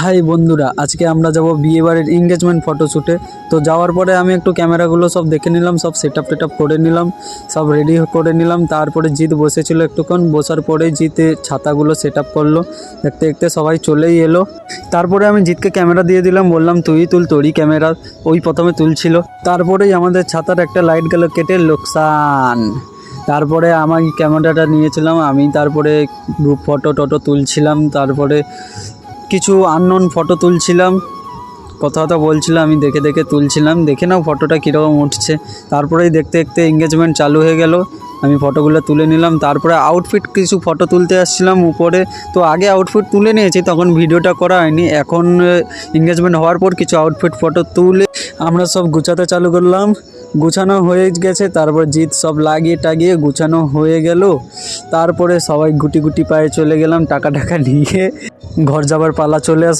High বন্ধুরা, আজকে আমরা যাব বিয়ে বাড়ির এঙ্গেজমেন্ট ফটোশ্যুটে। তো যাওয়ার পরে আমি একটু ক্যামেরাগুলো সব দেখে নিলাম, সব সেটআপ টেটআপ করে নিলাম, সব রেডি করে নিলাম। তারপরে জিৎ বসেছিল একটুক্ষণ, বসার পরেই জিতে ছাতাগুলো সেটআপ করলো। দেখতে দেখতে সবাই চলেই এলো। তারপরে আমি জিতকে ক্যামেরা দিয়ে দিলাম, বললাম তুই তুল, তোরই ক্যামেরা। ওই প্রথমে তুলছিল, তারপরেই আমাদের ছাতার একটা লাইট গেল কেটে, লোকসান। তারপরে আমার ক্যামেরাটা নিয়েছিলাম আমি, তারপরে গ্রুপ ফটো টটো তুলছিলাম, তারপরে কিছু আননোন ফটো তুলছিলাম, কথা বলছিলাম, আমি দেখে দেখে তুলছিলাম। দেখে নাও ফটোটা কীরকম উঠছে। তারপরেই দেখতে দেখতে এঙ্গেজমেন্ট চালু হয়ে গেল। আমি ফটোগুলো তুলে নিলাম। তারপরে আউটফিট কিছু ফটো তুলতে আসছিলাম উপরে। তো আগে আউটফিট তুলে নিয়েছি, তখন ভিডিওটা করা হয়নি। এখন এঙ্গেজমেন্ট হওয়ার পর কিছু আউটফিট ফটো তুলে আমরা সব গুছাতে চালু করলাম। গুছানো হয়ে গেছে, তারপর জিৎ সব লাগিয়ে টাগিয়ে গুছানো হয়ে গেল। তারপরে সবাই গুটি গুটি পায়ে চলে গেলাম, টাকা নিয়ে ঘর যাবার পালা চলে আসলো।